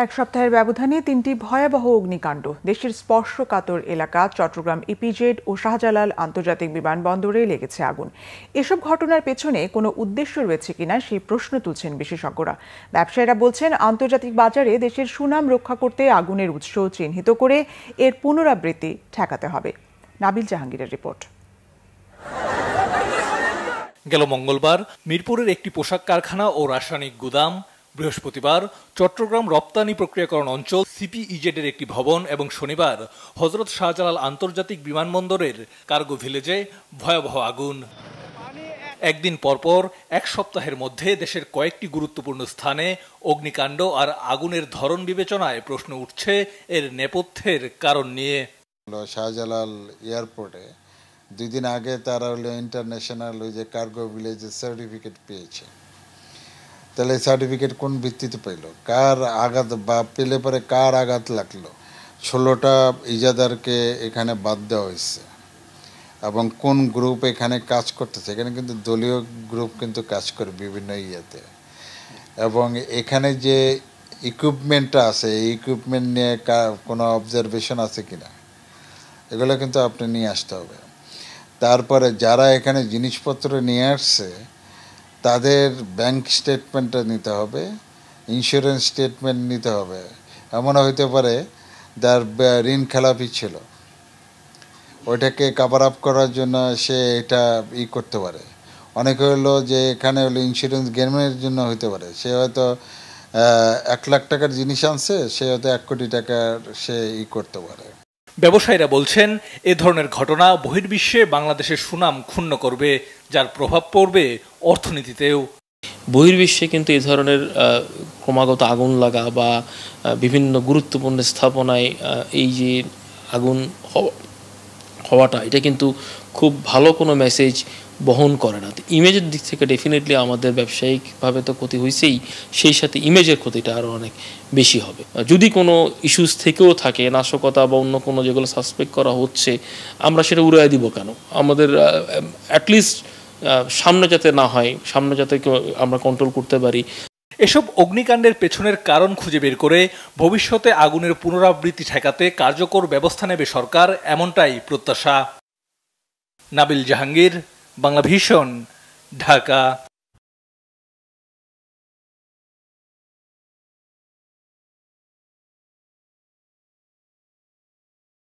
এক সপ্তাহের ব্যবধানে তিনটি ভয়াবহ অগ্নিকাণ্ড দেশের স্পর্শকাতর এলাকা চট্টগ্রাম ইপিজেড ও শাহজালাল আন্তর্জাতিক বিমানবন্দরে লেগেছে আগুন। এসব ঘটনার পেছনে কোনো উদ্দেশ্য রয়েছে কিনা সেই প্রশ্ন তুলছেন বিশেষজ্ঞরা। ব্যবসায়ীরা বলছেন, আন্তর্জাতিক বাজারে দেশের সুনাম রক্ষা করতে আগুনের উৎস চিহ্নিত করে এর পুনরাবৃত্তি ঠেকাতে হবে। নাবিল জাহাঙ্গীরের রিপোর্ট। গেল মঙ্গলবার মিরপুরের একটি পোশাক কারখানা ও রাসায়নিক গুদাম, বৃহস্পতিবার চট্টগ্রাম রপ্তানি প্রক্রিয়াকরণ অঞ্চল সিপিইজেডের একটি ভবন এবং শনিবার হযরত শাহজালাল আন্তর্জাতিক বিমানবন্দরের কার্গো ভিলেজে ভয়াবহ আগুন। একদিন পরপর এক সপ্তাহের মধ্যে দেশের কয়েকটি গুরুত্বপূর্ণ স্থানে অগ্নিকাণ্ড আর আগুনের ধরন বিবেচনায় প্রশ্ন উঠছে এর নেপথ্যের কারণ নিয়ে। শাহজালাল এয়ারপোর্টে 2 দিন আগে তারা ইন্টারন্যাশনাল যে কার্গো ভিলেজের সার্টিফিকেট পেয়েছে। তাহলে সার্টিফিকেট কোন ভিত্তিতে পেল, কার আঘাত বা পেলে পরে কার আঘাত লাগলো, 16টা ইজাদারকে এখানে বাদ দেওয়া হয়েছে এবং কোন গ্রুপ এখানে কাজ করতেছে। এখানে কিন্তু দলীয় গ্রুপ কিন্তু কাজ করে বিভিন্ন ইয়েতে, এবং এখানে যে ইকুইপমেন্টটা আছে এই ইকুইপমেন্ট নিয়ে কোনো অবজারভেশন আছে কিনা এগুলো কিন্তু আপনি নিয়ে আসতে হবে। তারপরে যারা এখানে জিনিসপত্র নিয়ে আসছে তাদের ব্যাংক স্টেটমেন্টটা নিতে হবে, ইন্স্যুরেন্স স্টেটমেন্ট নিতে হবে। এমনও হইতে পারে যার ঋণ খেলাপি ছিল, ওইটাকে কভার আপ করার জন্য সে এটা করতে পারে। অনেকে হলো যে এখানে ইন্স্যুরেন্স গেমের জন্য হইতে পারে, সে হয়তো 1 লাখ টাকার জিনিস আনছে, সে হয়তো 1 কোটি টাকার সে করতে পারে। ব্যবসায়ীরা বলছেন, এ ধরনের ঘটনা বহির্বিশ্বে বাংলাদেশের সুনাম ক্ষুণ্ণ করবে, যার প্রভাব পড়বে অর্থনীতিতেও। বহির্বিশ্বে কিন্তু এই ধরনের ক্রমাগত আগুন লাগা বা বিভিন্ন গুরুত্বপূর্ণ স্থাপনায় এই যে আগুন হওয়াটা, এটা কিন্তু খুব ভালো কোনো মেসেজ বহন করে না। ইমেজের দিক থেকে ডেফিনেটলি আমাদের ব্যবসায়িকভাবে তো ক্ষতি হয়েছেই, সেই সাথে ইমেজের ক্ষতিটা আরও অনেক বেশি হবে। যদি কোনো ইস্যুস থেকেও থাকে, নাশকতা বা অন্য কোনো যেগুলো সাসপেক্ট করা হচ্ছে, আমরা সেটা উড়াই দিব কেন? আমাদের অ্যাটলিস্ট সামনে যাতে না হয়, সামনে যাতে আমরা কন্ট্রোল করতে পারি। এসব অগ্নিকাণ্ডের পেছনের কারণ খুঁজে বের করে ভবিষ্যতে আগুনের পুনরাবৃত্তি ঠেকাতে কার্যকর ব্যবস্থা নেবে সরকার, এমনটাই প্রত্যাশা। নাবিল জাহাঙ্গীর, বাংলাভিশন, ঢাকা।